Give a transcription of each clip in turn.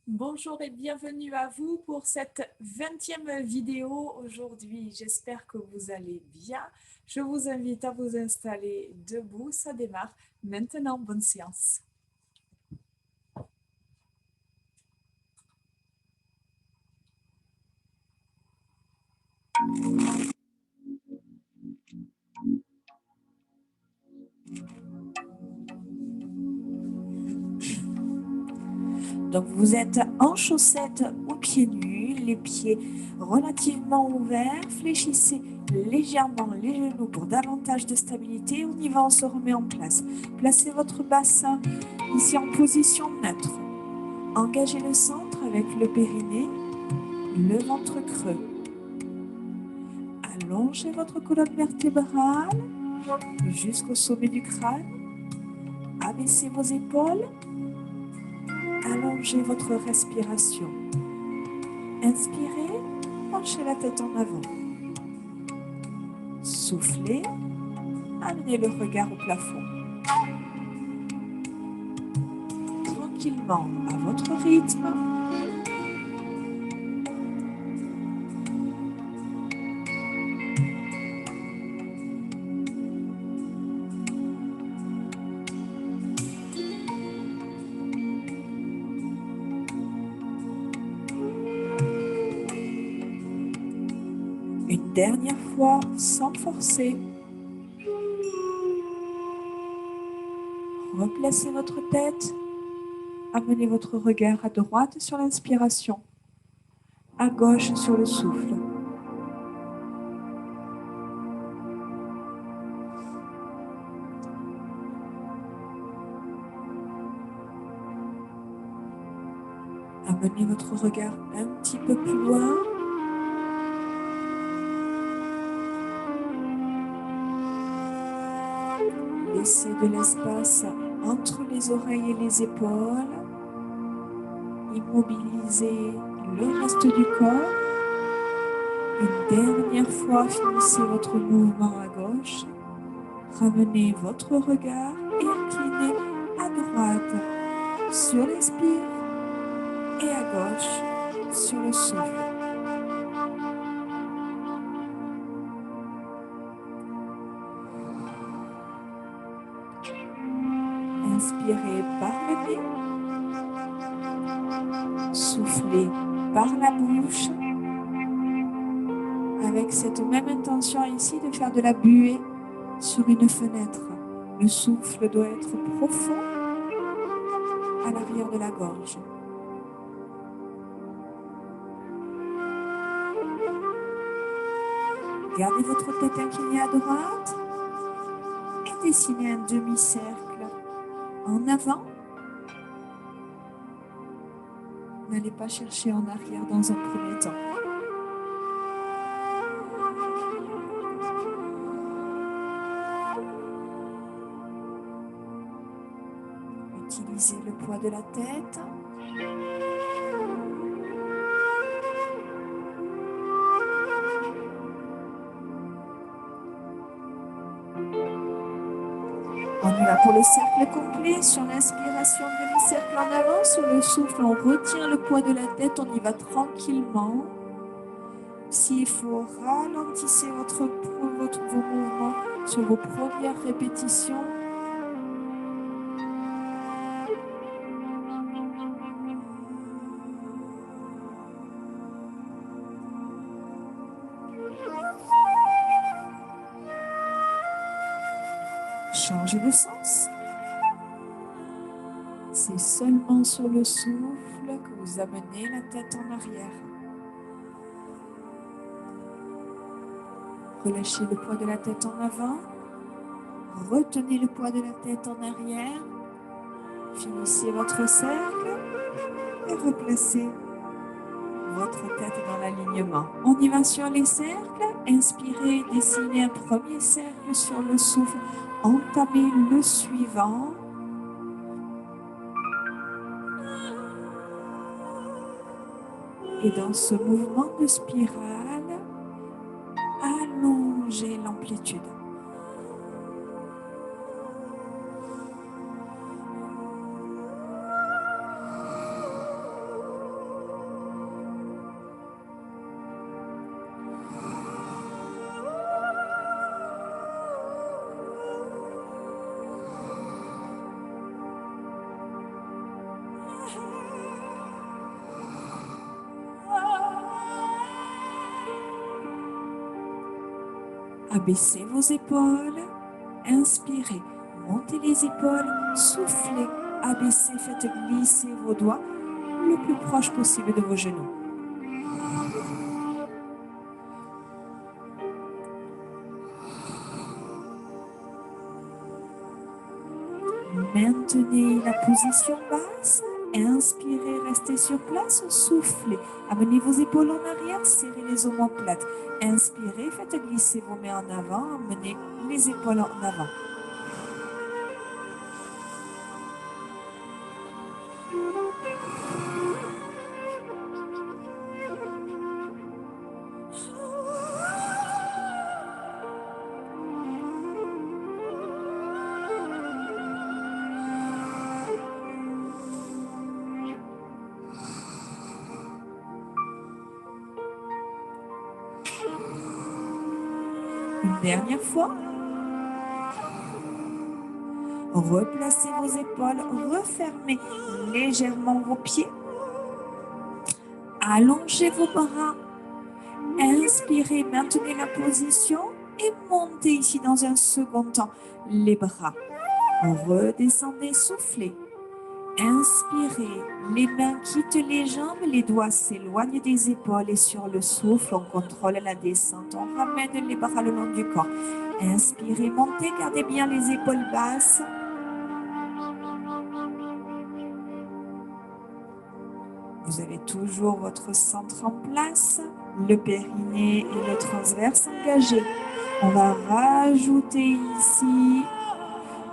Bonjour et bienvenue à vous pour cette 20e vidéo aujourd'hui. J'espère que vous allez bien. Je vous invite à vous installer debout. Ça démarre maintenant. Bonne séance. Donc vous êtes en chaussettes ou pieds nus, les pieds relativement ouverts. Fléchissez légèrement les genoux pour davantage de stabilité. On y va, on se remet en place. Placez votre bassin ici en position neutre. Engagez le centre avec le périnée, le ventre creux. Allongez votre colonne vertébrale jusqu'au sommet du crâne. Abaissez vos épaules. Allongez votre respiration. Inspirez, penchez la tête en avant. Soufflez, amenez le regard au plafond. Tranquillement, à votre rythme. Une dernière fois, sans forcer. Replacez votre tête. Amenez votre regard à droite sur l'inspiration, à gauche sur le souffle. Amenez votre regard un petit peu plus loin. Laissez de l'espace entre les oreilles et les épaules. Immobilisez le reste du corps. Une dernière fois, finissez votre mouvement à gauche. Ramenez votre regard et inclinez à droite sur l'inspire et à gauche sur le souffle. Inspirez par le nez. Soufflez par la bouche. Avec cette même intention ici de faire de la buée sur une fenêtre. Le souffle doit être profond à l'arrière de la gorge. Gardez votre tête inclinée à droite et dessinez un demi-cercle en avant. N'allez pas chercher en arrière dans un premier temps. Utilisez le poids de la tête. On y va pour le cercle complet. Sur l'inspiration, demi-cercle en avant. Sur le souffle, on retient le poids de la tête. On y va tranquillement. S'il faut, ralentissez vos mouvements sur vos premières répétitions. Changez de sens. C'est seulement sur le souffle que vous amenez la tête en arrière. Relâchez le poids de la tête en avant. Retenez le poids de la tête en arrière. Finissez votre cercle et replacez votre tête dans l'alignement. On y va sur les cercles. Inspirez, dessinez un premier cercle sur le souffle. Entamez le suivant. Et dans ce mouvement de spirale, allongez l'amplitude. Abaissez vos épaules. Inspirez, montez les épaules. Soufflez, abaissez, faites glisser vos doigts le plus proche possible de vos genoux. Maintenez la position basse. Inspirez, restez sur place. Soufflez. Amenez vos épaules en arrière. Serrez les omoplates. Inspirez, faites glisser vos mains en avant. Amenez les épaules en avant. Une dernière fois. Replacez vos épaules, refermez légèrement vos pieds. Allongez vos bras. Inspirez, maintenez la position et montez ici dans un second temps les bras. Redescendez, soufflez. Inspirez, les mains quittent les jambes, les doigts s'éloignent des épaules et sur le souffle, on contrôle la descente. On ramène les bras le long du corps. Inspirez, montez, gardez bien les épaules basses. Vous avez toujours votre centre en place, le périnée et le transverse engagés. On va rajouter ici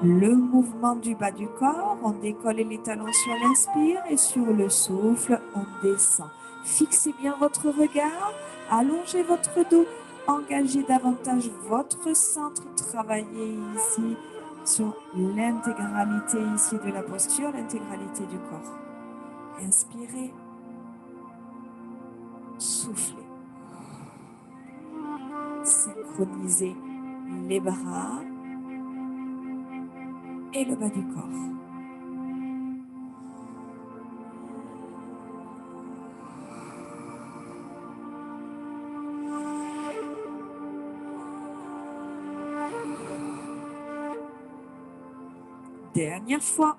le mouvement du bas du corps. On décolle les talons sur l'inspire et sur le souffle, on descend. Fixez bien votre regard, allongez votre dos, engagez davantage votre centre, travaillez ici sur l'intégralité ici de la posture, l'intégralité du corps. Inspirez, soufflez. Synchronisez les bras et le bas du corps. Dernière fois.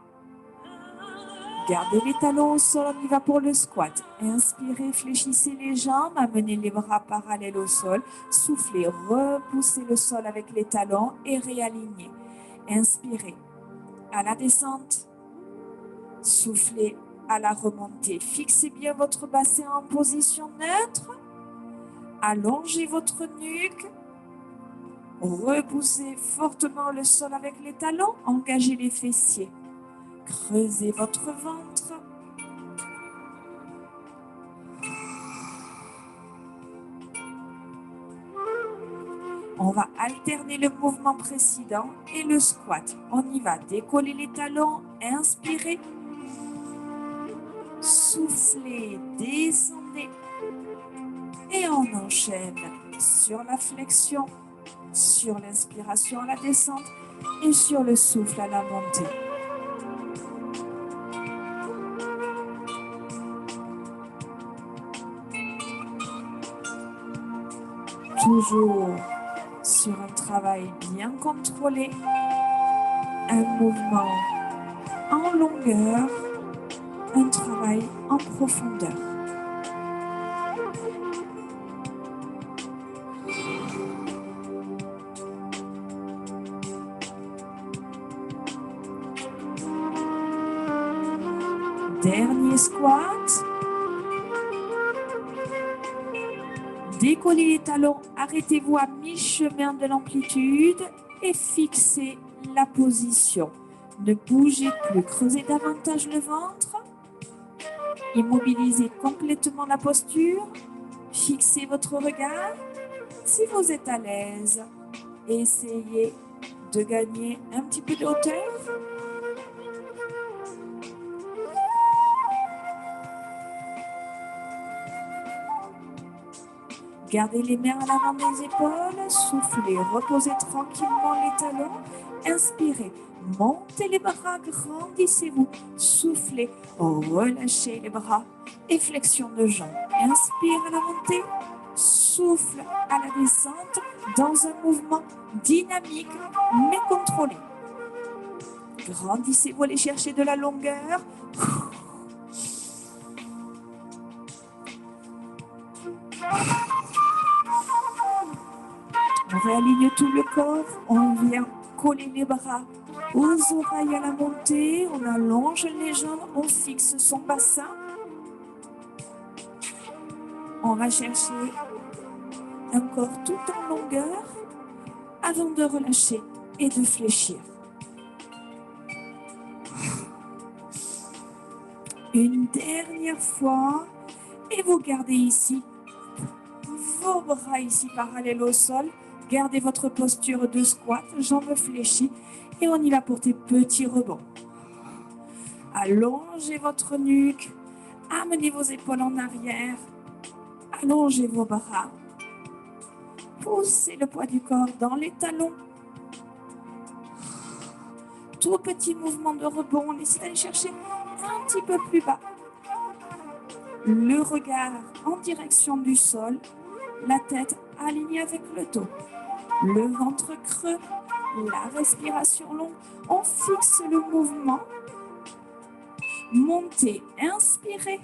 Gardez les talons au sol, on y va pour le squat. Inspirez, fléchissez les jambes, amenez les bras parallèles au sol. Soufflez, repoussez le sol avec les talons et réalignez. Inspirez à la descente. Soufflez à la remontée. Fixez bien votre bassin en position neutre. Allongez votre nuque. Repoussez fortement le sol avec les talons. Engagez les fessiers. Creusez votre ventre. On va alterner le mouvement précédent et le squat. On y va. Décoller les talons. Inspirez. Soufflez. Descendez. Et on enchaîne sur la flexion, sur l'inspiration à la descente et sur le souffle à la montée. Toujours sur un travail bien contrôlé, un mouvement en longueur, un travail en profondeur. Dernier squat. Décollez les talons, arrêtez-vous à mi-chemin de l'amplitude et fixez la position. Ne bougez plus, creusez davantage le ventre. Immobilisez complètement la posture. Fixez votre regard. Si vous êtes à l'aise, essayez de gagner un petit peu de hauteur. Gardez les mains à l'avant des épaules, soufflez, reposez tranquillement les talons, inspirez, montez les bras, grandissez-vous, soufflez, relâchez les bras et flexion de jambes. Inspire à la montée, souffle à la descente dans un mouvement dynamique mais contrôlé. Grandissez, vous allez chercher de la longueur. On réaligne tout le corps, on vient coller les bras aux oreilles à la montée, on allonge les jambes, on fixe son bassin. On va chercher un corps tout en longueur avant de relâcher et de fléchir. Une dernière fois, et vous gardez ici vos bras ici parallèles au sol. Gardez votre posture de squat, jambes fléchies, et on y va pour des petits rebonds. Allongez votre nuque, amenez vos épaules en arrière, allongez vos bras, poussez le poids du corps dans les talons. Tout petit mouvement de rebond, on essaie d'aller chercher un petit peu plus bas. Le regard en direction du sol, la tête alignée avec le dos, le ventre creux, la respiration longue. On fixe le mouvement. Montez, inspirez,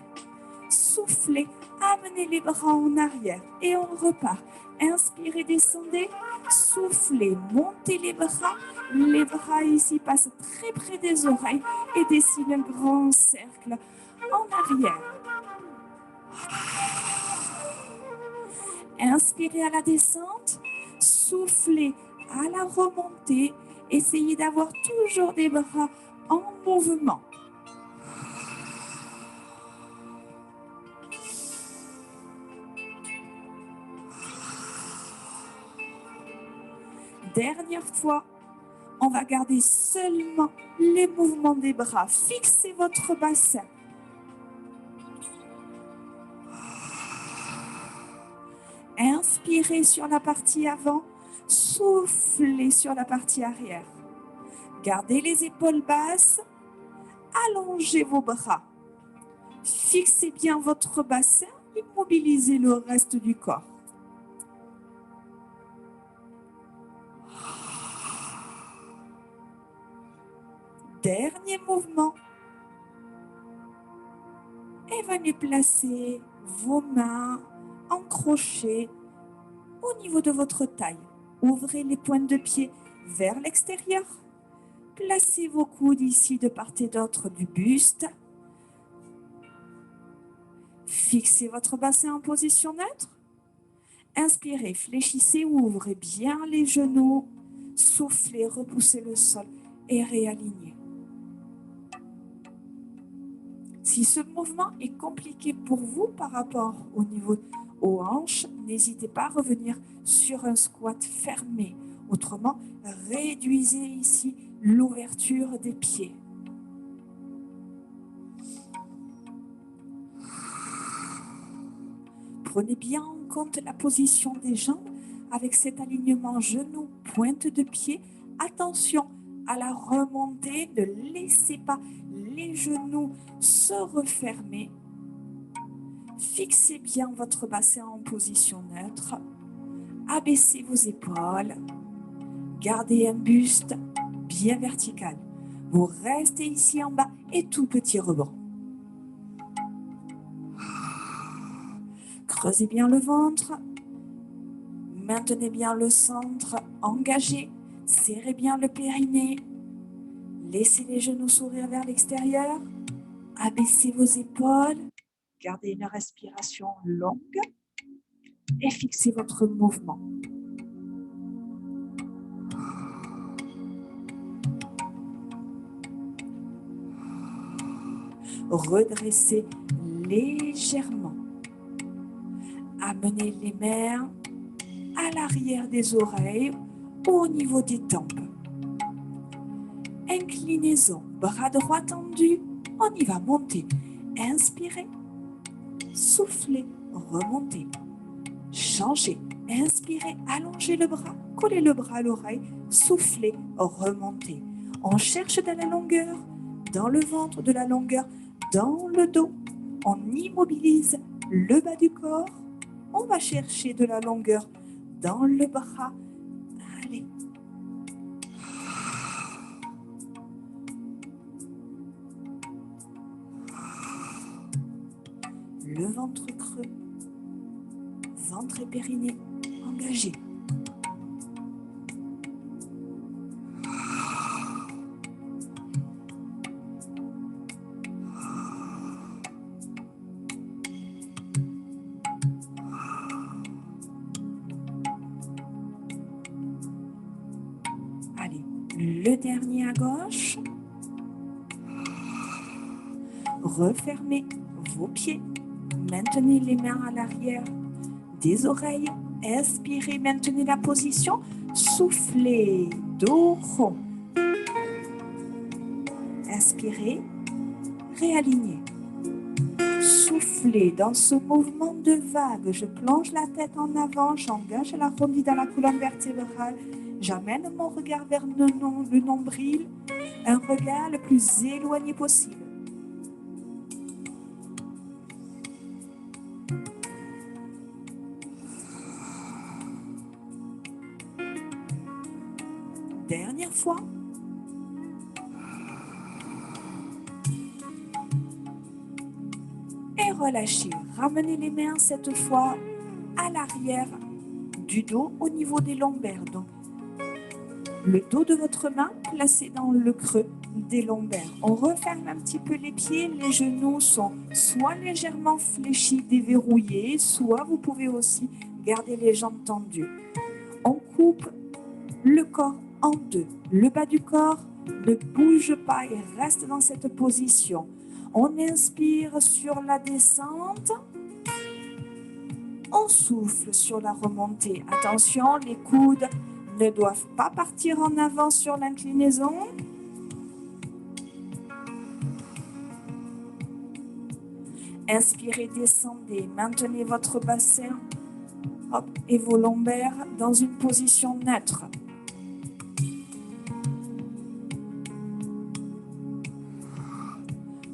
soufflez, amenez les bras en arrière et on repart. Inspirez, descendez, soufflez, montez les bras ici passent très près des oreilles et dessinent un grand cercle en arrière. Inspirez à la descente, soufflez à la remontée, essayez d'avoir toujours des bras en mouvement. Dernière fois, on va garder seulement les mouvements des bras. Fixez votre bassin. Inspirez sur la partie avant, soufflez sur la partie arrière. Gardez les épaules basses, allongez vos bras. Fixez bien votre bassin, immobilisez le reste du corps. Dernier mouvement. Et venez placer vos mains en crochet au niveau de votre taille. Ouvrez les pointes de pied vers l'extérieur. Placez vos coudes ici de part et d'autre du buste. Fixez votre bassin en position neutre. Inspirez, fléchissez, ouvrez bien les genoux. Soufflez, repoussez le sol et réalignez. Si ce mouvement est compliqué pour vous par rapport au niveau aux hanches, n'hésitez pas à revenir sur un squat fermé. Autrement, réduisez ici l'ouverture des pieds. Prenez bien en compte la position des jambes avec cet alignement genou, pointe de pied. Attention à la remontée, ne laissez pas les genoux se refermer. Fixez bien votre bassin en position neutre. Abaissez vos épaules. Gardez un buste bien vertical. Vous restez ici en bas et tout petit rebond. Creusez bien le ventre. Maintenez bien le centre engagé. Serrez bien le périnée. Laissez les genoux s'ouvrir vers l'extérieur. Abaissez vos épaules. Gardez une respiration longue. Et fixez votre mouvement. Redressez légèrement. Amenez les mains à l'arrière des oreilles ou au niveau des tempes. Inclinaison, bras droit tendu, on y va monter. Inspirez, soufflez, remontez. Changez, inspirez, allongez le bras, collez le bras à l'oreille, soufflez, remontez. On cherche de la longueur dans le ventre, de la longueur dans le dos. On immobilise le bas du corps. On va chercher de la longueur dans le bras. Allez. Le ventre creux, ventre et périnée engagés. Allez, le dernier à gauche. Refermez vos pieds. Maintenez les mains à l'arrière des oreilles. Inspirez, maintenez la position. Soufflez, dos rond. Inspirez, réalignez. Soufflez dans ce mouvement de vague. Je plonge la tête en avant, j'engage l'arrondi dans la colonne vertébrale. J'amène mon regard vers le nombril, un regard le plus éloigné possible. Dernière fois. Et relâchez. Ramenez les mains cette fois à l'arrière du dos au niveau des lombaires. Donc, le dos de votre main placé dans le creux des lombaires. On referme un petit peu les pieds. Les genoux sont soit légèrement fléchis, déverrouillés, soit vous pouvez aussi garder les jambes tendues. On coupe le corps en deux. Le bas du corps ne bouge pas et reste dans cette position. On inspire sur la descente. On souffle sur la remontée. Attention, les coudes ne doivent pas partir en avant sur l'inclinaison. Inspirez, descendez. Maintenez votre bassin et vos lombaires dans une position neutre.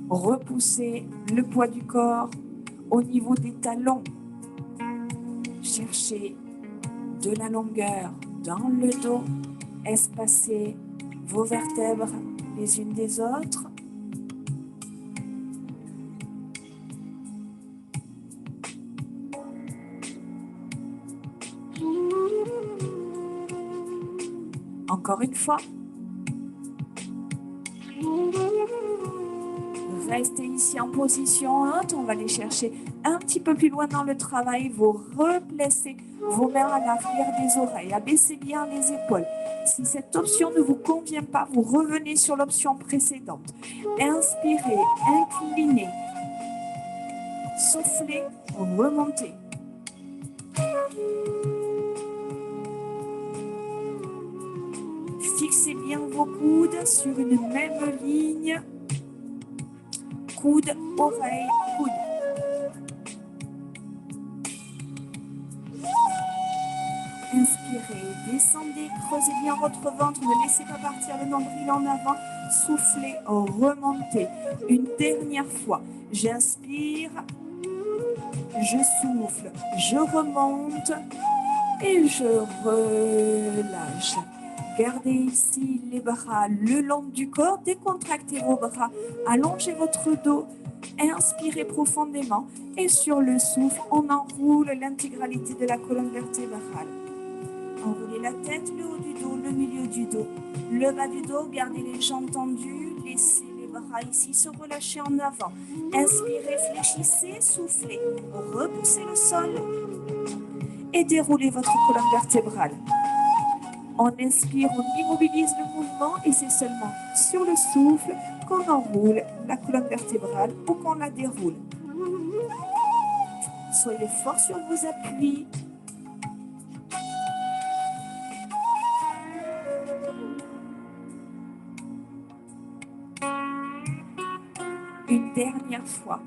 Repoussez le poids du corps au niveau des talons. Cherchez de la longueur dans le dos. Espacez vos vertèbres les unes des autres. Encore une fois. Restez ici en position haute. On va aller chercher un petit peu plus loin dans le travail. Vous replacez vos mains à l'arrière des oreilles. Abaissez bien les épaules. Si cette option ne vous convient pas, vous revenez sur l'option précédente. Inspirez, inclinez. Soufflez, remontez. Fixez bien vos coudes sur une même ligne. Coude, oreille, coude. Inspirez, descendez, creusez bien votre ventre, ne laissez pas partir le nombril en avant. Soufflez, remontez. Une dernière fois. J'inspire, je souffle, je remonte et je relâche. Gardez ici les bras le long du corps, décontractez vos bras, allongez votre dos, inspirez profondément et sur le souffle, on enroule l'intégralité de la colonne vertébrale. Enroulez la tête, le haut du dos, le milieu du dos, le bas du dos, gardez les jambes tendues, laissez les bras ici se relâcher en avant. Inspirez, fléchissez, soufflez, repoussez le sol et déroulez votre colonne vertébrale. On inspire, on immobilise le mouvement et c'est seulement sur le souffle qu'on enroule la colonne vertébrale ou qu'on la déroule. Soyez forts sur vos appuis. Une dernière fois.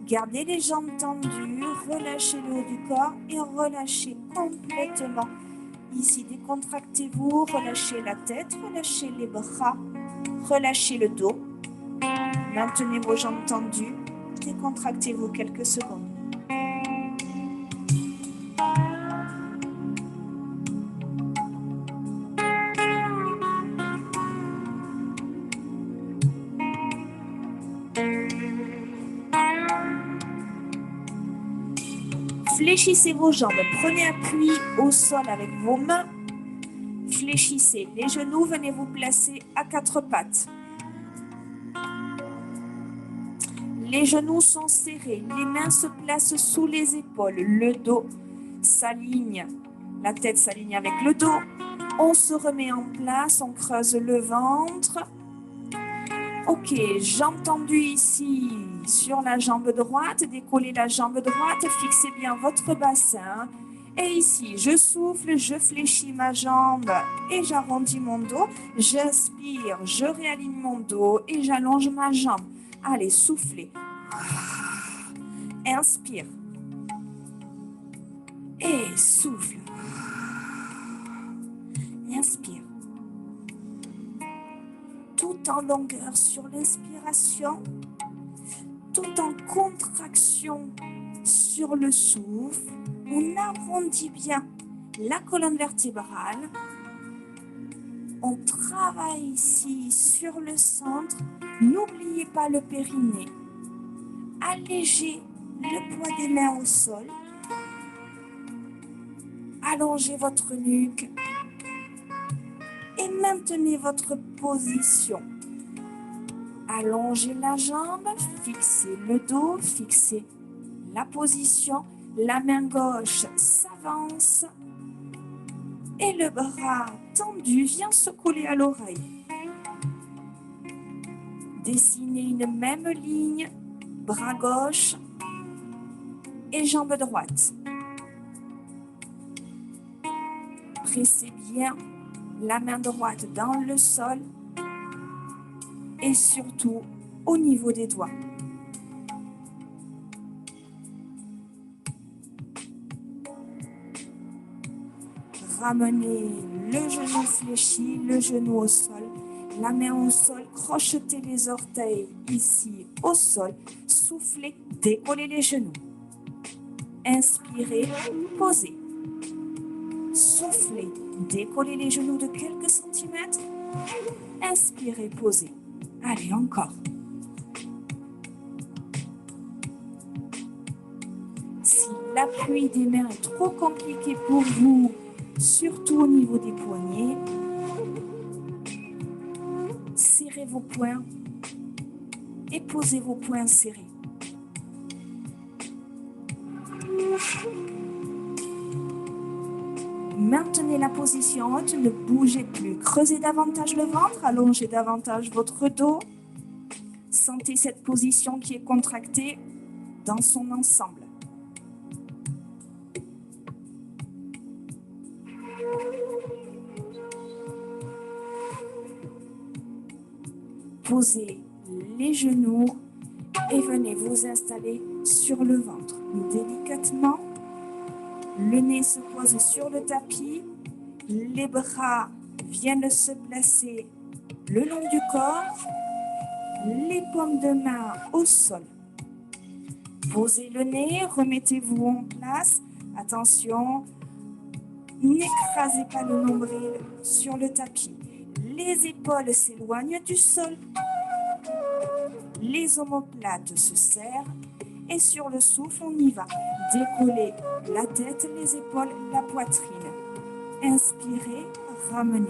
Gardez les jambes tendues, relâchez le haut du corps et relâchez complètement. Ici, décontractez-vous, relâchez la tête, relâchez les bras. relâchez le dos. Maintenez vos jambes tendues. Décontractez-vous quelques secondes. Fléchissez vos jambes. Prenez appui au sol avec vos mains. Fléchissez les genoux. Venez vous placer à quatre pattes. Les genoux sont serrés, les mains se placent sous les épaules, le dos s'aligne, la tête s'aligne avec le dos. On se remet en place, on creuse le ventre. Ok, jambes tendues ici sur la jambe droite, décollez la jambe droite, fixez bien votre bassin. Et ici, je souffle, je fléchis ma jambe et j'arrondis mon dos. J'inspire, je réaligne mon dos et j'allonge ma jambe. Allez, soufflez. Inspire. Et souffle. Inspire. Tout en longueur sur l'inspiration, tout en contraction sur le souffle. On arrondit bien la colonne vertébrale. On travaille ici sur le centre. N'oubliez pas le périnée. Allégez le poids des mains au sol. Allongez votre nuque. Et maintenez votre position. Allongez la jambe, fixez le dos, fixez la position. La main gauche s'avance. Et le bras tendu vient se coller à l'oreille. Dessinez une même ligne, bras gauche et jambe droite. Pressez bien la main droite dans le sol et surtout au niveau des doigts. Ramenez le genou fléchi, le genou au sol. La main au sol, crochetez les orteils ici au sol. Soufflez, décollez les genoux. Inspirez, posez. Soufflez, décollez les genoux de quelques centimètres. Inspirez, posez. Allez, encore. Si l'appui des mains est trop compliqué pour vous, surtout au niveau des poignets, serrez vos poings et posez vos poings serrés. Maintenez la position haute, ne bougez plus. Creusez davantage le ventre, allongez davantage votre dos. Sentez cette position qui est contractée dans son ensemble. Posez les genoux et venez vous installer sur le ventre. Délicatement, le nez se pose sur le tapis, les bras viennent se placer le long du corps, les paumes de main au sol. Posez le nez, remettez-vous en place. Attention, n'écrasez pas le nombril sur le tapis. Les épaules s'éloignent du sol. Les omoplates se serrent. Et sur le souffle, on y va. Décollez la tête, les épaules, la poitrine. Inspirez, ramenez.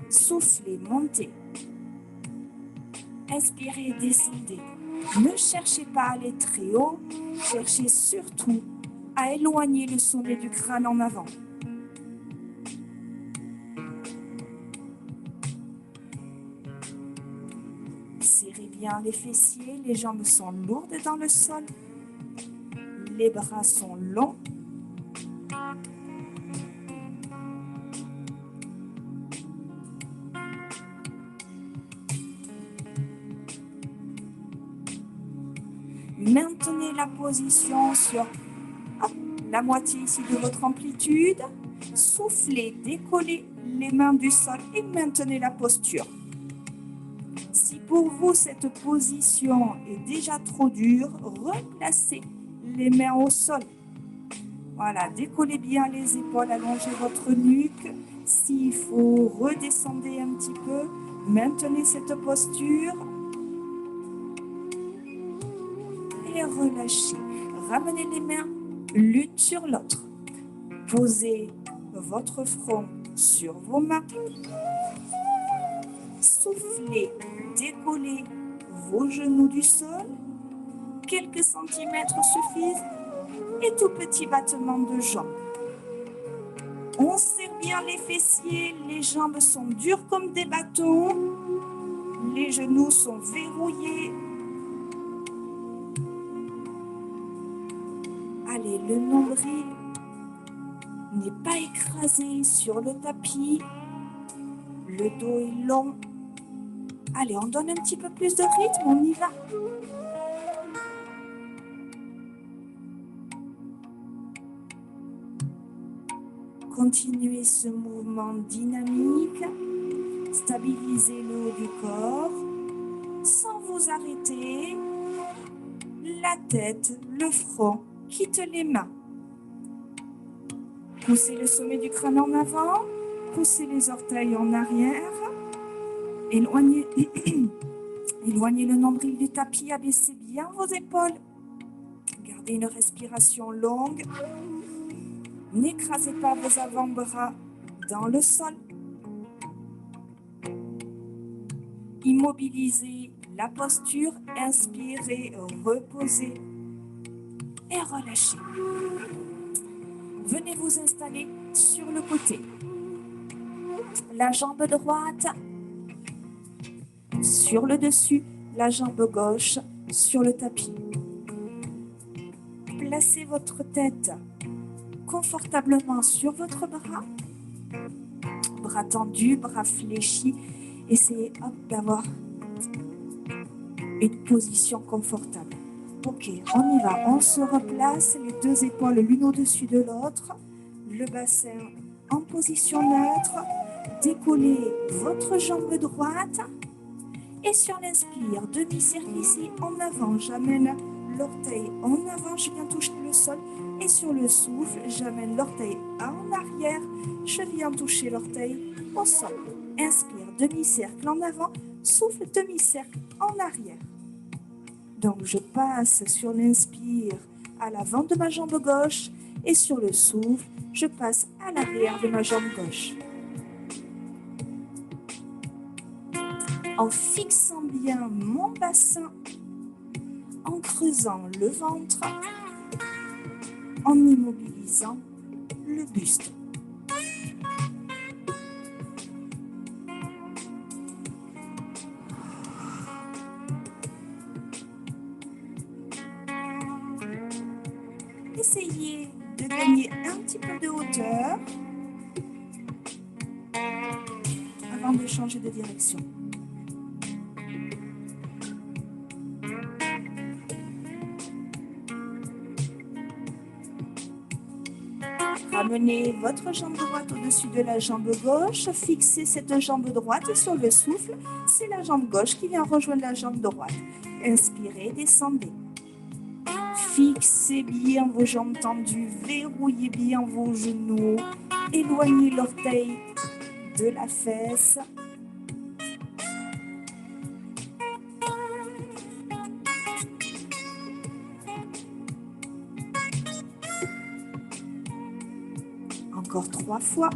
Soufflez, montez. Inspirez, descendez. Ne cherchez pas à aller très haut. Cherchez surtout à éloigner le sommet du crâne en avant. Serrez bien les fessiers, les jambes sont lourdes dans le sol. Les bras sont longs. Maintenez la position sur la moitié ici de votre amplitude. Soufflez, décollez les mains du sol et maintenez la posture. Si pour vous cette position est déjà trop dure, replacez les mains au sol. Voilà, décollez bien les épaules, allongez votre nuque. S'il faut, redescendez un petit peu. Maintenez cette posture. Et relâchez. Ramenez les mains l'une sur l'autre. Posez votre front sur vos mains. Soufflez, décollez vos genoux du sol. Quelques centimètres suffisent. Et tout petit battement de jambes. On serre bien les fessiers, les jambes sont dures comme des bâtons. Les genoux sont verrouillés. Allez, le nombril n'est pas écrasé sur le tapis. Le dos est long. Allez, on donne un petit peu plus de rythme, on y va. Continuez ce mouvement dynamique. Stabilisez le haut du corps sans vous arrêter. La tête, le front, quitte les mains. Poussez le sommet du crâne en avant. Poussez les orteils en arrière. Éloignez, éloignez le nombril du tapis. Abaissez bien vos épaules. Gardez une respiration longue. N'écrasez pas vos avant-bras dans le sol. Immobilisez la posture, inspirez, reposez et relâchez. Venez vous installer sur le côté. La jambe droite sur le dessus, la jambe gauche sur le tapis. Placez votre tête confortablement sur votre bras. Bras tendus, bras fléchis. Essayez d'avoir une position confortable. Ok, on y va. On se replace, les deux épaules l'une au-dessus de l'autre. Le bassin en position neutre. Décollez votre jambe droite. Et sur l'inspire, demi-cercle ici en avant. J'amène l'orteil en avant, je viens toucher le sol. Et sur le souffle, j'amène l'orteil en arrière. Je viens toucher l'orteil au sol. Inspire, demi-cercle en avant. Souffle, demi-cercle en arrière. Donc, je passe sur l'inspire à l'avant de ma jambe gauche et sur le souffle, je passe à l'arrière de ma jambe gauche. En fixant bien mon bassin, en creusant le ventre, en immobilisant le buste. Essayez de gagner un petit peu de hauteur avant de changer de direction. Ramenez votre jambe droite au-dessus de la jambe gauche. Fixez cette jambe droite et sur le souffle, c'est la jambe gauche qui vient rejoindre la jambe droite. Inspirez, descendez. Fixez bien vos jambes tendues, verrouillez bien vos genoux. Éloignez l'orteil de la fesse. Encore 3 fois.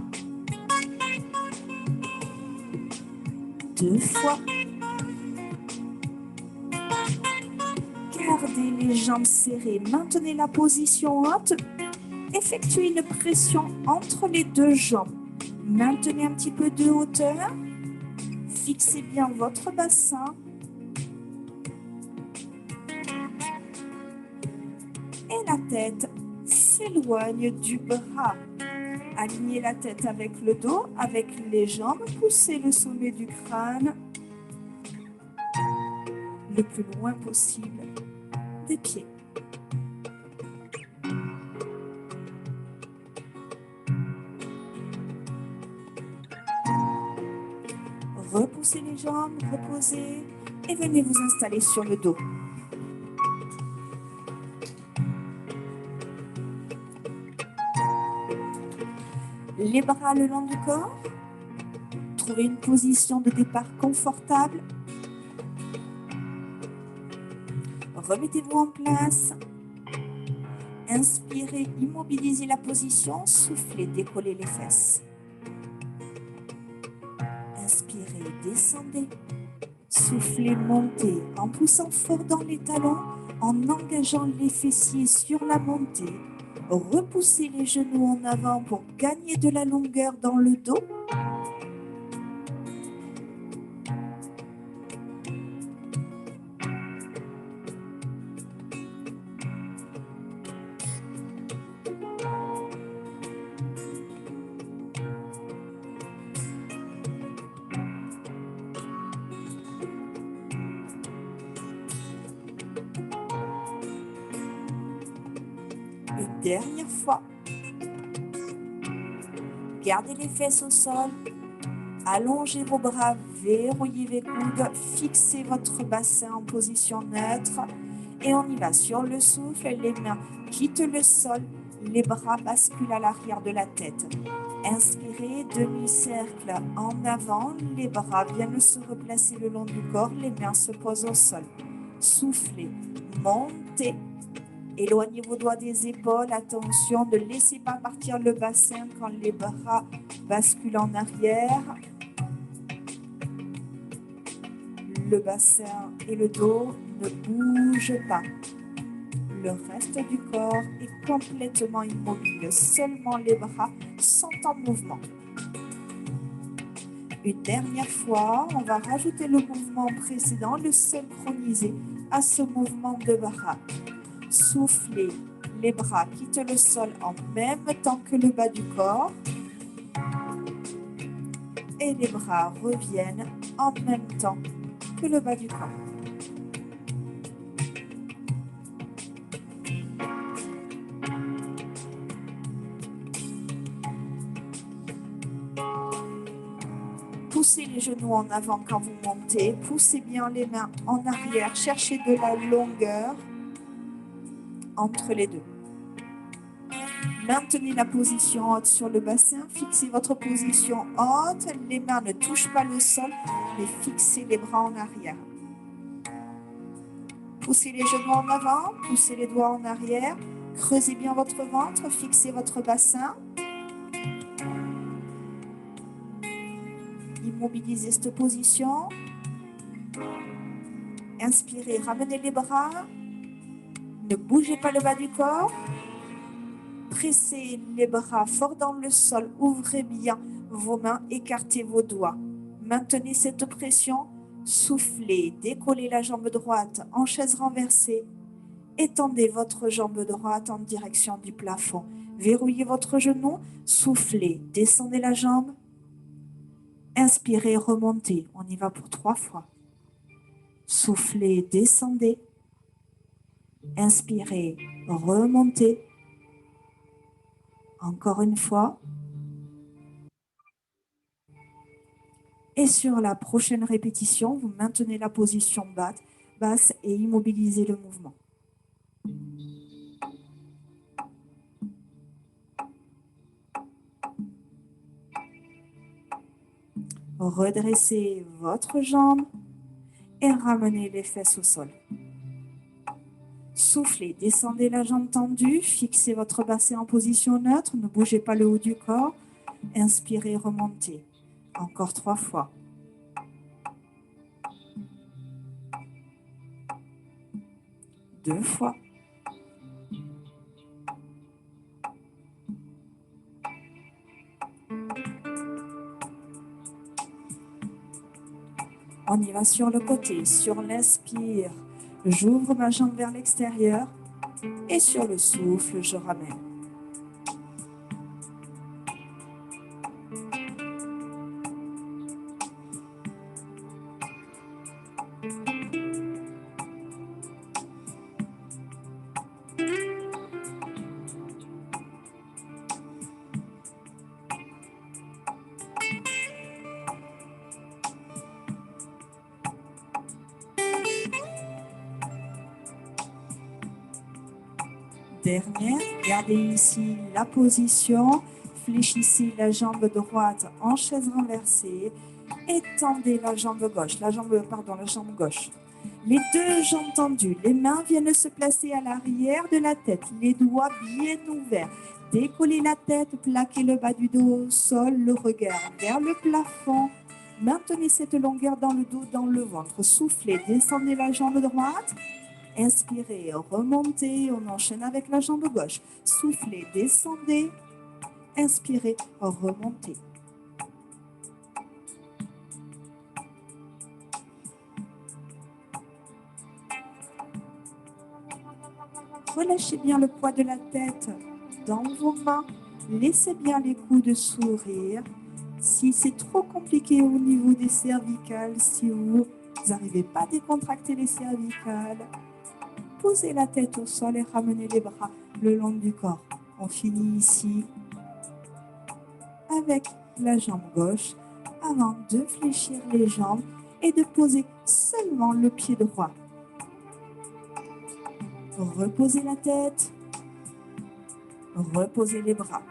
2 fois. Gardez les jambes serrées. Maintenez la position haute. Effectuez une pression entre les deux jambes. Maintenez un petit peu de hauteur. Fixez bien votre bassin. Et la tête s'éloigne du bras. Alignez la tête avec le dos, avec les jambes. Poussez le sommet du crâne le plus loin possible des pieds. Repoussez les jambes, reposez et venez vous installer sur le dos. Les bras le long du corps. Trouvez une position de départ confortable. Remettez-vous en place. Inspirez, immobilisez la position. Soufflez, décollez les fesses. Inspirez, descendez. Soufflez, montez en poussant fort dans les talons, en engageant les fessiers sur la montée. Repoussez les genoux en avant pour gagner de la longueur dans le dos. Une dernière fois. Gardez les fesses au sol. Allongez vos bras, verrouillez les coudes, fixez votre bassin en position neutre. Et on y va sur le souffle, les mains quittent le sol, les bras basculent à l'arrière de la tête. Inspirez, demi-cercle en avant, les bras viennent se replacer le long du corps, les mains se posent au sol. Soufflez, montez. Éloignez vos doigts des épaules. Attention, ne laissez pas partir le bassin quand les bras basculent en arrière. Le bassin et le dos ne bougent pas. Le reste du corps est complètement immobile. Seulement les bras sont en mouvement. Une dernière fois, on va rajouter le mouvement précédent, le synchroniser à ce mouvement de bras. Soufflez, les bras quittent le sol en même temps que le bas du corps et les bras reviennent en même temps que le bas du corps. Poussez les genoux en avant quand vous montez, poussez bien les mains en arrière, cherchez de la longueur entre les deux. Maintenez la position haute sur le bassin, fixez votre position haute, les mains ne touchent pas le sol, mais fixez les bras en arrière. Poussez les genoux en avant, poussez les doigts en arrière, creusez bien votre ventre, fixez votre bassin. Immobilisez cette position. Inspirez, ramenez les bras. Ne bougez pas le bas du corps. Pressez les bras fort dans le sol. Ouvrez bien vos mains, écartez vos doigts. Maintenez cette pression. Soufflez, décollez la jambe droite en chaise renversée. Étendez votre jambe droite en direction du plafond. Verrouillez votre genou. Soufflez, descendez la jambe. Inspirez, remontez. On y va pour 3 fois. Soufflez, descendez. Inspirez, remontez. Encore une fois. Et sur la prochaine répétition, vous maintenez la position basse et immobilisez le mouvement. Redressez votre jambe et ramenez les fesses au sol. Soufflez, descendez la jambe tendue, fixez votre bassin en position neutre, ne bougez pas le haut du corps. Inspirez, remontez. Encore 3 fois. Deux fois. On y va sur le côté. Sur l'inspire, j'ouvre ma jambe vers l'extérieur. Et sur le souffle, je ramène. dernière, gardez ici la position, fléchissez la jambe droite en chaise renversée, étendez la jambe gauche, la jambe gauche. Les deux jambes tendues, les mains viennent se placer à l'arrière de la tête, les doigts bien ouverts. Décollez la tête, plaquez le bas du dos au sol, le regard vers le plafond. Maintenez cette longueur dans le dos, dans le ventre. Soufflez, descendez la jambe droite. Inspirez, remontez, on enchaîne avec la jambe gauche. Soufflez, descendez. Inspirez, remontez. Relâchez bien le poids de la tête dans vos mains. Laissez bien les coudes sourire. Si c'est trop compliqué au niveau des cervicales, si vous n'arrivez pas à décontracter les cervicales, posez la tête au sol et ramenez les bras le long du corps. On finit ici avec la jambe gauche avant de fléchir les jambes et de poser seulement le pied droit. Reposez la tête, reposez les bras,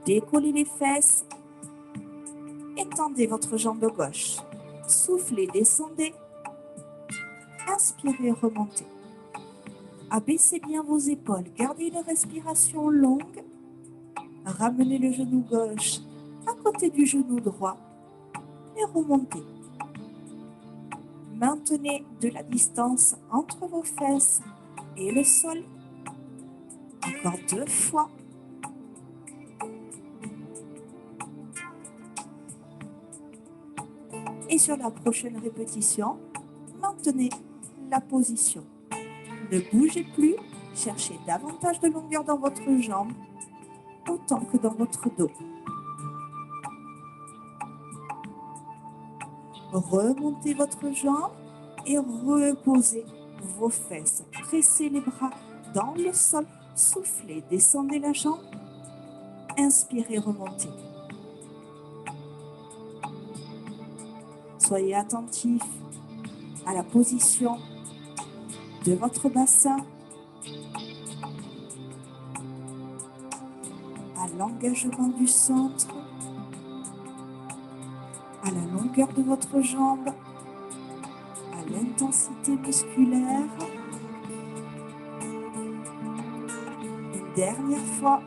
décollez les fesses, étendez votre jambe gauche, soufflez, descendez, inspirez, remontez. Abaissez bien vos épaules, gardez une respiration longue, ramenez le genou gauche à côté du genou droit et remontez. Maintenez de la distance entre vos fesses et le sol. Encore 2 fois. Et sur la prochaine répétition, maintenez la position. Ne bougez plus, cherchez davantage de longueur dans votre jambe, autant que dans votre dos. Remontez votre jambe et reposez vos fesses. Pressez les bras dans le sol, soufflez, descendez la jambe, inspirez, remontez. Soyez attentif à la position de votre bassin, à l'engagement du centre, à la longueur de votre jambe, à l'intensité musculaire. Une dernière fois.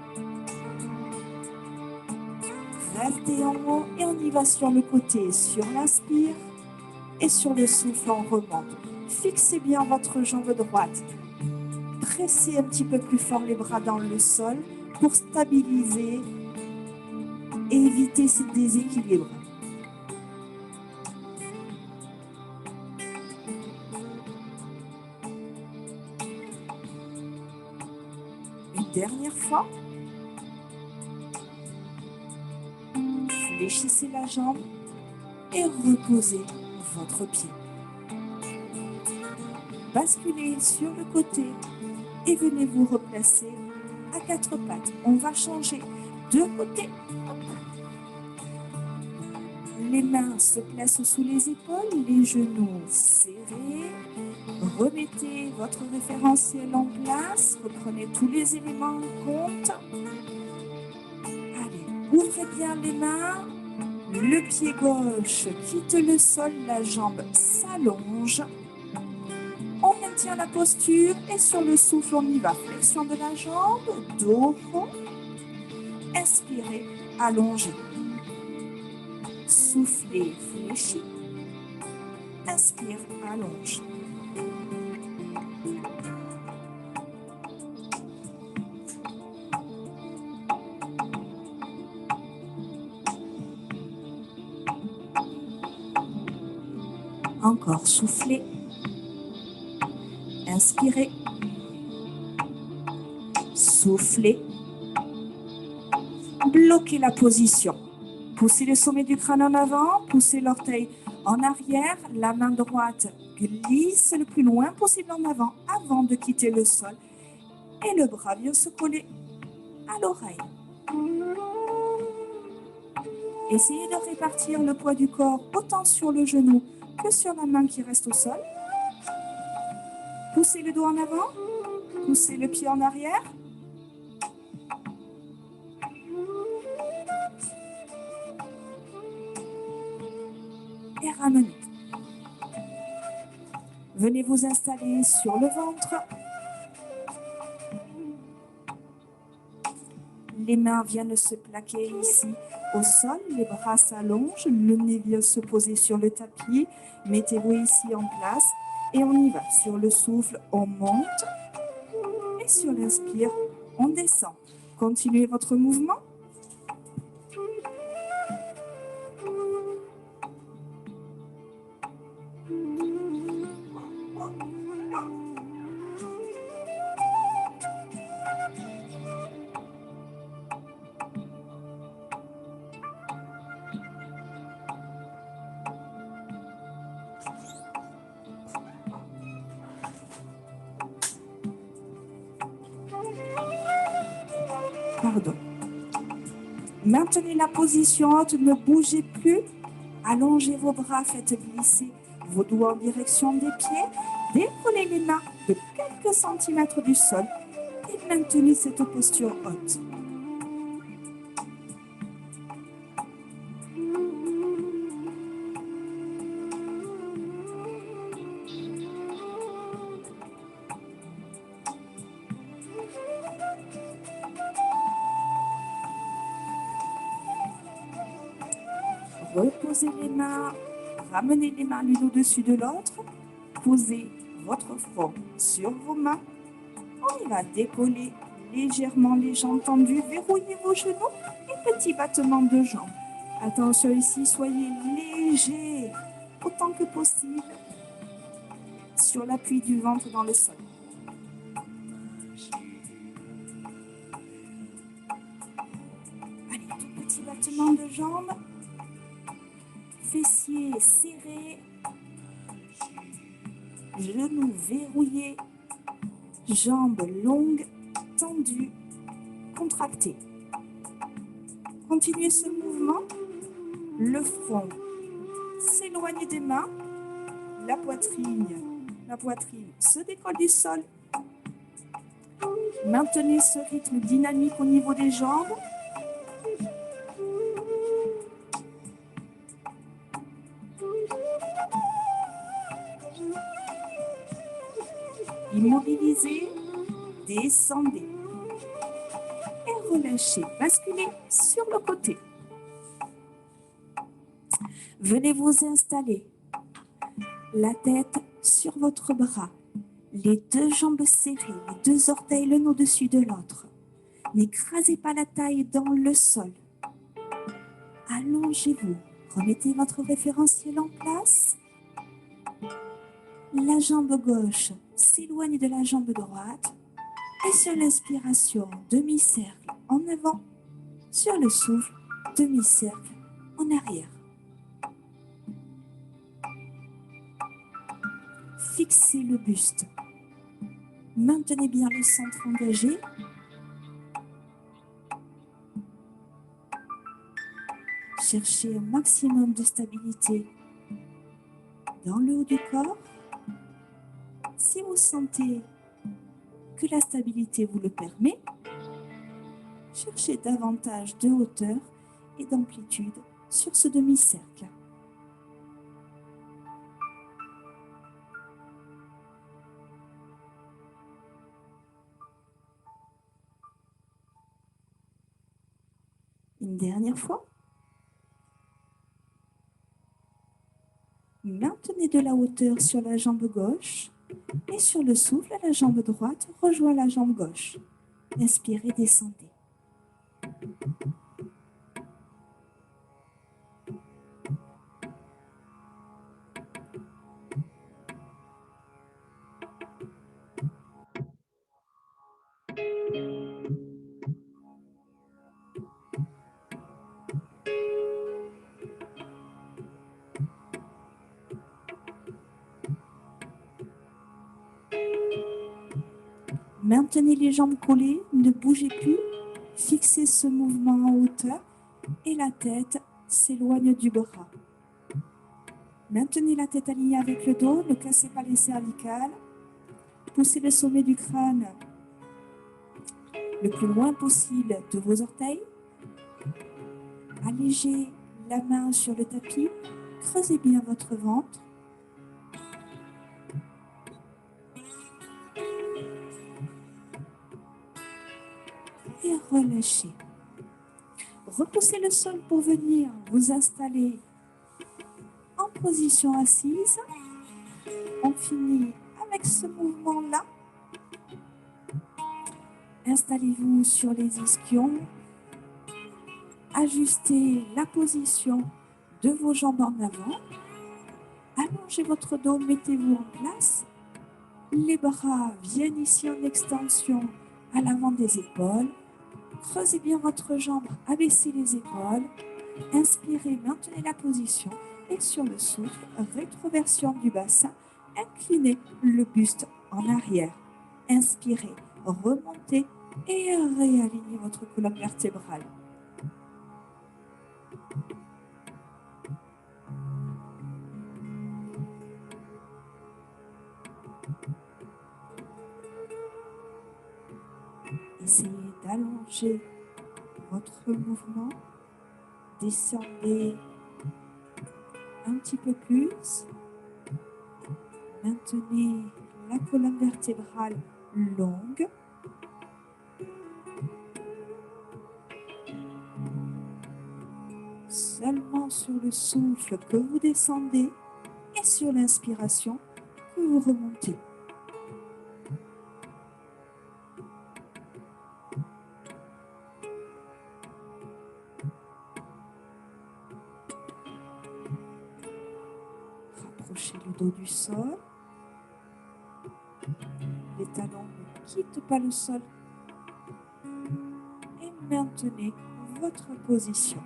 Restez en haut et on y va sur le côté, sur l'inspire et sur le souffle, on remonte. Fixez bien votre jambe droite. Pressez un petit peu plus fort les bras dans le sol pour stabiliser et éviter ces déséquilibres. Une dernière fois. Fléchissez la jambe et reposez votre pied. Basculez sur le côté et venez vous replacer à 4 pattes. On va changer de côté. Les mains se placent sous les épaules, les genoux serrés. Remettez votre référentiel en place. Reprenez tous les éléments en compte. Allez, ouvrez bien les mains. Le pied gauche quitte le sol, la jambe s'allonge. On maintient la posture et sur le souffle, on y va. Flexion de la jambe, dos rond. Inspirez, allongez. Soufflez, fléchis. Inspire, allonge. Encore, soufflez. Inspirez. Soufflez. Bloquez la position. Poussez le sommet du crâne en avant, poussez l'orteil en arrière, la main droite glisse le plus loin possible en avant de quitter le sol. Et le bras vient se coller à l'oreille. Essayez de répartir le poids du corps autant sur le genou que sur la main qui reste au sol. Poussez le dos en avant, Poussez le pied en arrière. Et ramenez. Venez vous installer sur le ventre. Les mains viennent se plaquer ici au sol, les bras s'allongent, le nez vient se poser sur le tapis. Mettez-vous ici en place et on y va. Sur le souffle, on monte et sur l'inspire, on descend. Continuez votre mouvement. Pardon. Maintenez la position haute, ne bougez plus. Allongez vos bras, faites glisser vos doigts en direction des pieds. Décollez les mains de quelques centimètres du sol et maintenez cette posture haute. Reposez les mains, ramenez les mains l'une au-dessus de l'autre. Posez votre front sur vos mains. On y va décoller légèrement les jambes tendues, verrouillez vos genoux et petit battement de jambes. Attention ici, soyez léger autant que possible sur l'appui du ventre dans le sol. Allez, tout petit battement de jambes. Fessiers serrés, genoux verrouillés, jambes longues, tendues, contractées. Continuez ce mouvement. Le front s'éloigne des mains. La poitrine se décolle du sol. Maintenez ce rythme dynamique au niveau des jambes. Immobilisez, descendez et relâchez. Basculez sur le côté. Venez vous installer. La tête sur votre bras. Les deux jambes serrées, les deux orteils l'un au-dessus de l'autre. N'écrasez pas la taille dans le sol. Allongez-vous. Remettez votre référentiel en place. La jambe gauche s'éloigne de la jambe droite. Et sur l'inspiration, demi-cercle en avant. Sur le souffle, demi-cercle en arrière. Fixez le buste. Maintenez bien le centre engagé. Cherchez un maximum de stabilité dans le haut du corps. Si vous sentez que la stabilité vous le permet, cherchez davantage de hauteur et d'amplitude sur ce demi-cercle. Une dernière fois. Maintenez de la hauteur sur la jambe gauche et sur le souffle, la jambe droite rejoint la jambe gauche. Inspirez, descendez. Maintenez les jambes collées, ne bougez plus. Fixez ce mouvement en hauteur et la tête s'éloigne du bras. Maintenez la tête alignée avec le dos, ne cassez pas les cervicales. Poussez le sommet du crâne le plus loin possible de vos orteils. Allégez la main sur le tapis, creusez bien votre ventre. Et relâchez. Repoussez le sol pour venir vous installer en position assise. On finit avec ce mouvement-là. Installez-vous sur les ischions. Ajustez la position de vos jambes en avant. Allongez votre dos, mettez-vous en place. Les bras viennent ici en extension à l'avant des épaules. Creusez bien votre jambe, abaissez les épaules. Inspirez, maintenez la position. Et sur le souffle, rétroversion du bassin. Inclinez le buste en arrière. Inspirez, remontez et réalignez votre colonne vertébrale. Essayez d'allonger votre mouvement. Descendez un petit peu plus. Maintenez la colonne vertébrale longue. Seulement sur le souffle que vous descendez et sur l'inspiration que vous remontez. Rapprochez le dos du sol. Les talons ne quittent pas le sol. Et maintenez votre position.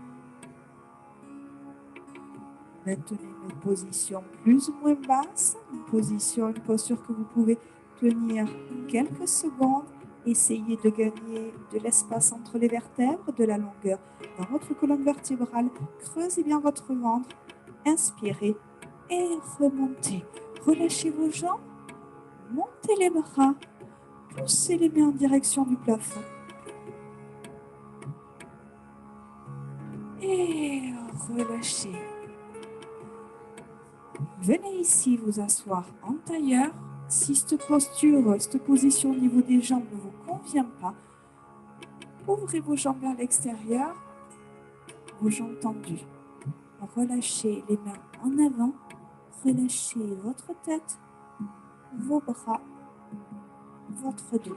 Maintenez une position plus ou moins basse, une posture que vous pouvez tenir quelques secondes. Essayez de gagner de l'espace entre les vertèbres, de la longueur dans votre colonne vertébrale. Creusez bien votre ventre. Inspirez et remontez. Relâchez vos jambes. Montez les bras. Poussez les mains en direction du plafond. Et relâchez. Venez ici vous asseoir en tailleur. Si cette posture, cette position au niveau des jambes ne vous convient pas, ouvrez vos jambes vers l'extérieur, vos jambes tendues. Relâchez les mains en avant, relâchez votre tête, vos bras, votre dos.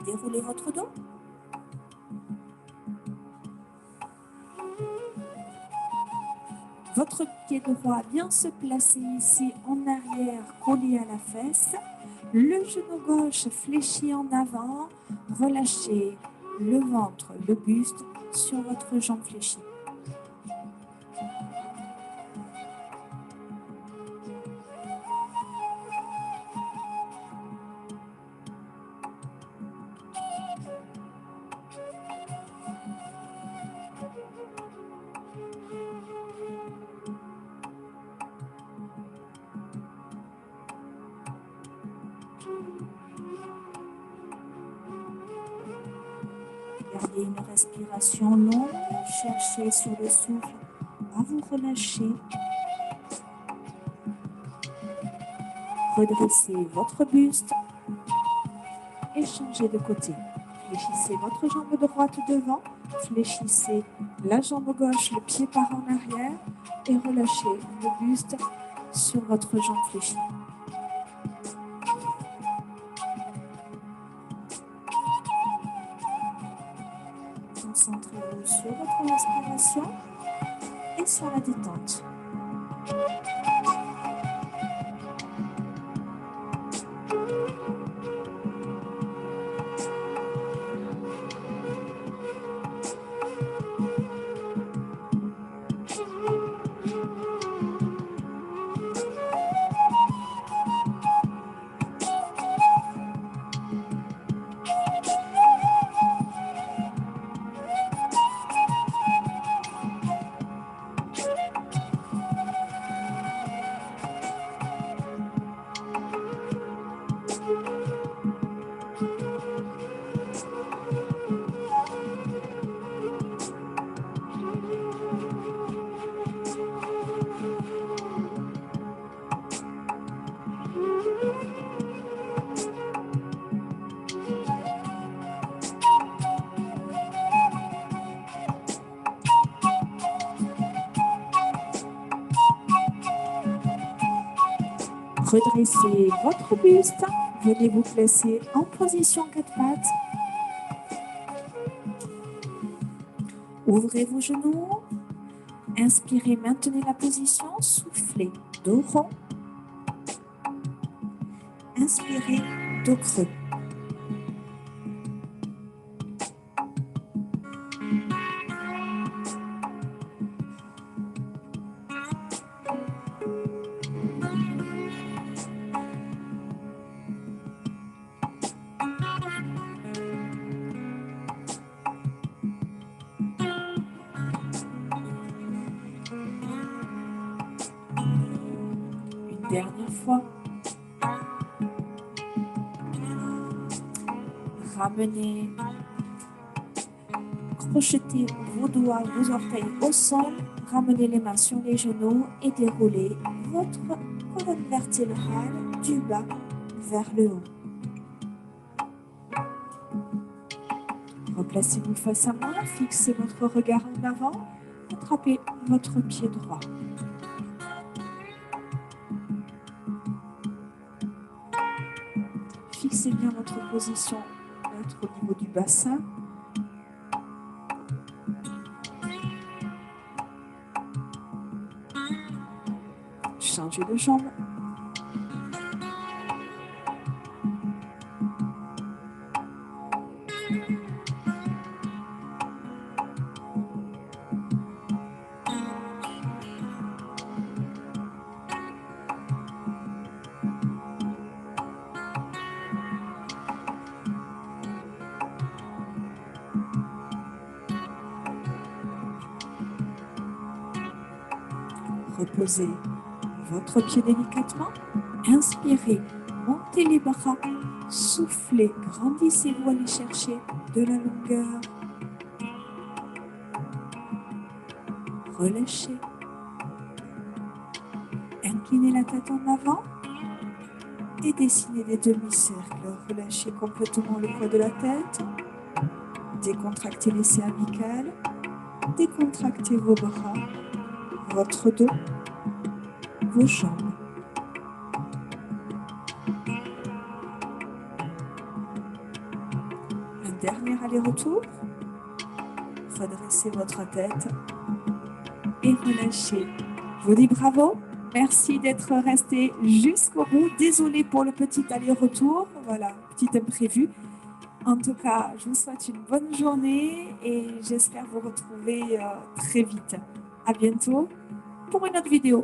Déroulez votre dos. Votre pied droit vient se placer ici en arrière, collé à la fesse. Le genou gauche fléchi en avant. Relâchez le ventre, le buste sur votre jambe fléchie. Gardez une respiration longue, cherchez sur le souffle à vous relâcher. Redressez votre buste et changez de côté. Fléchissez votre jambe droite devant, fléchissez la jambe gauche, le pied part en arrière et relâchez le buste sur votre jambe fléchie. respiration et sur la détente. Redressez votre buste, venez vous placer en position 4 pattes. Ouvrez vos genoux, inspirez, maintenez la position, soufflez, dos rond. Inspirez, dos creux. Dernière fois. Ramenez, crochetez vos doigts, vos orteils au sol, ramenez les mains sur les genoux et déroulez votre colonne vertébrale du bas vers le haut. Replacez-vous face à moi, fixez votre regard en avant, attrapez votre pied droit. Fixez bien votre position, neutre au niveau du bassin. Changez de jambe. Reposez votre pied délicatement. Inspirez, montez les bras, soufflez, grandissez-vous, allez chercher de la longueur. Relâchez. Inclinez la tête en avant et dessinez des demi-cercles. Relâchez complètement le poids de la tête. Décontractez les cervicales. Décontractez vos bras, votre dos, vos jambes. Un dernier aller-retour. Redressez votre tête et relâchez. Je vous dis bravo. Merci d'être resté jusqu'au bout. Désolée pour le petit aller-retour. Voilà, petit imprévu. En tout cas, je vous souhaite une bonne journée et j'espère vous retrouver très vite. À bientôt pour une autre vidéo.